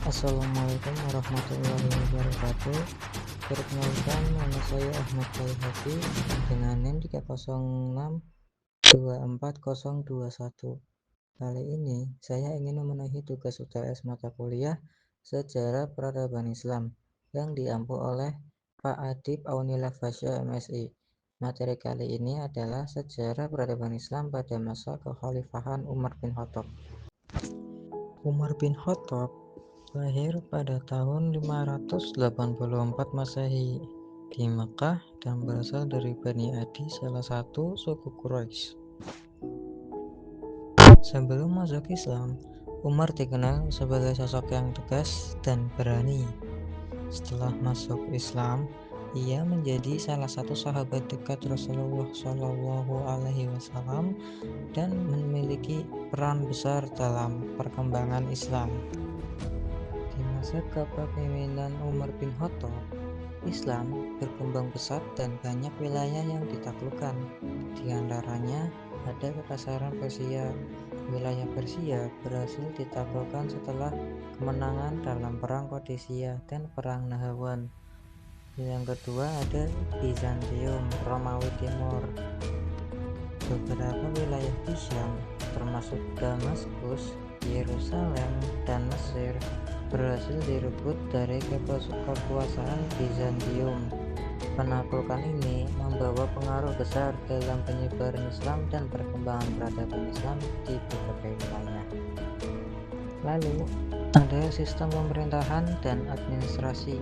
Assalamualaikum warahmatullahi wabarakatuh. Perkenalkan, nama saya Ahmad Baihaqi dengan NIM 306242021. Kali ini saya ingin memenuhi tugas UTS mata kuliah Sejarah Peradaban Islam yang diampu oleh Pak Adib Aunillah Fasya MSI. Materi kali ini adalah Sejarah Peradaban Islam pada masa Kekhalifahan Umar bin Khattab. Umar bin Khattab lahir pada tahun 584 Masehi di Mekah dan berasal dari Bani Adi, salah satu suku Quraisy. Sebelum masuk Islam, Umar dikenal sebagai sosok yang tegas dan berani. Setelah masuk Islam, ia menjadi salah satu sahabat dekat Rasulullah SAW dan memiliki peran besar dalam perkembangan Islam. Di masa kepemimpinan Umar bin Khattab, Islam berkembang pesat dan banyak wilayah yang ditaklukkan. Di antaranya ada kekaisaran Persia. Wilayah Persia berhasil ditaklukkan setelah kemenangan dalam Perang Qadisiyah dan Perang Nahrawan. Yang kedua ada Bizantium, Romawi Timur. Beberapa wilayah di Syam, termasuk Damaskus, Yerusalem, dan Mesir, berhasil direbut dari kekuasaan Bizantium. Penaklukan ini membawa pengaruh besar dalam penyebaran Islam dan perkembangan peradaban Islam di berbagai wilayah. Lalu ada sistem pemerintahan dan administrasi.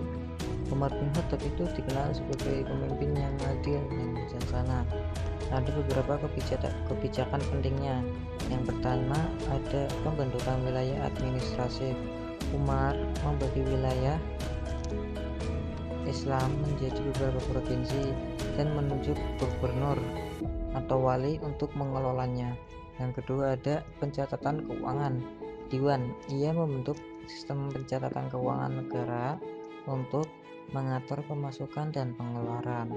Umar bin Khattab itu dikenal sebagai pemimpin yang adil dan bijaksana. Ada beberapa kebijakan pentingnya. Yang pertama ada pembentukan wilayah administratif. Umar membagi wilayah Islam menjadi beberapa provinsi dan menunjuk gubernur atau wali untuk mengelolanya. Yang kedua ada pencatatan keuangan. Diwan, ia membentuk sistem pencatatan keuangan negara untuk mengatur pemasukan dan pengeluaran.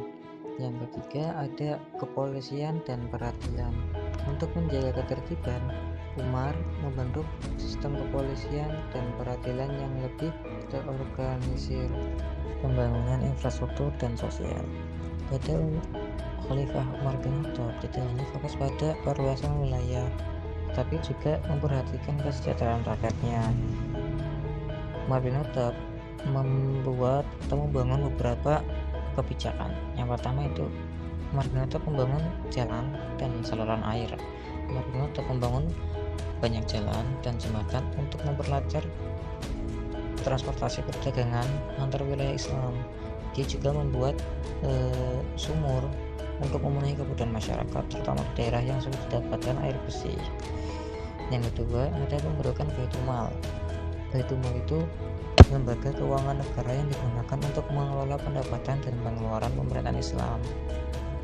Yang ketiga ada kepolisian dan peradilan. Untuk menjaga ketertiban, Umar membentuk sistem kepolisian dan peradilan yang lebih terorganisir. Pembangunan infrastruktur dan sosial. Pada Khalifah Umar bin Khattab tidak hanya fokus pada perluasan wilayah, tapi juga memperhatikan kesejahteraan rakyatnya. Umar bin Khattab membuat atau membangun beberapa kebijakan. Yang pertama itu Umar bin Khattab membangun jalan dan saluran air. Umar bin Khattab membangun banyak jalan dan jembatan untuk memperlancar transportasi perdagangan antar wilayah Islam. Dia juga membuat sumur untuk memenuhi kebutuhan masyarakat, terutama di daerah yang sulit mendapatkan air bersih. Yang kedua ada pembentukan Baitul Mal. Baitul Mal itu lembaga keuangan negara yang digunakan untuk mengelola pendapatan dan pengeluaran pemerintahan Islam.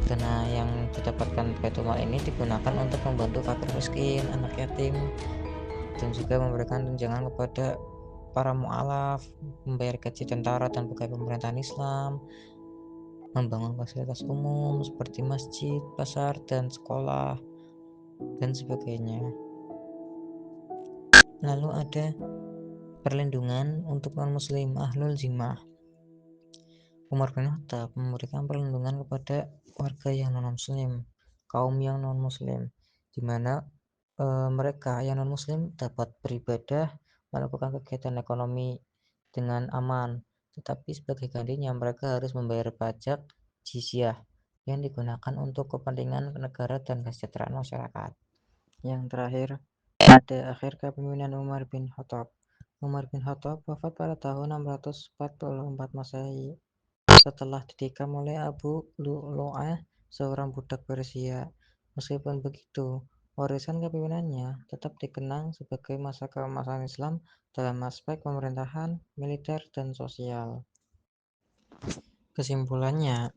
Dana yang didapatkan Baitul Mal ini digunakan untuk membantu fakir miskin, anak yatim, dan juga memberikan tunjangan kepada para mu'alaf, membayar gaji tentara dan pegawai pemerintahan Islam, membangun fasilitas umum seperti masjid, pasar, dan sekolah, dan sebagainya. Lalu ada perlindungan untuk non-muslim, ahlul zimmah. Umar bin Khattab memberikan perlindungan kepada warga yang non-muslim, kaum yang non-muslim, di mana mereka yang non-muslim dapat beribadah, melakukan kegiatan ekonomi dengan aman, tetapi sebagai gantinya mereka harus membayar pajak jizyah yang digunakan untuk kepentingan negara dan kesejahteraan masyarakat. Yang terakhir ada akhir kepemimpinan Umar bin Khattab. Umar bin Khattab wafat pada tahun 644 Masehi setelah ditikam oleh Abu Lu'lu'ah, seorang budak Persia. Meskipun begitu, warisan kepemimpinannya tetap dikenang sebagai masa keemasan Islam dalam aspek pemerintahan, militer, dan sosial. Kesimpulannya,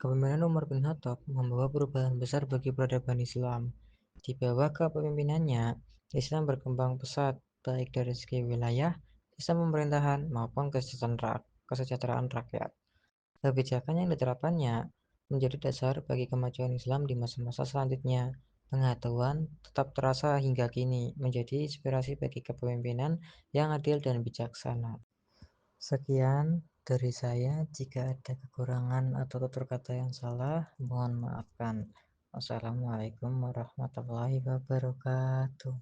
kepemimpinan Umar bin Khattab membawa perubahan besar bagi peradaban Islam. Di bawah kepemimpinannya, Islam berkembang pesat, baik dari segi wilayah, sistem pemerintahan, maupun kesejahteraan rakyat. Kebijakan yang diterapkannya menjadi dasar bagi kemajuan Islam di masa-masa selanjutnya. Pengetahuan tetap terasa hingga kini, menjadi inspirasi bagi kepemimpinan yang adil dan bijaksana. Sekian dari saya, jika ada kekurangan atau tutur kata yang salah, mohon maafkan. Wassalamualaikum warahmatullahi wabarakatuh.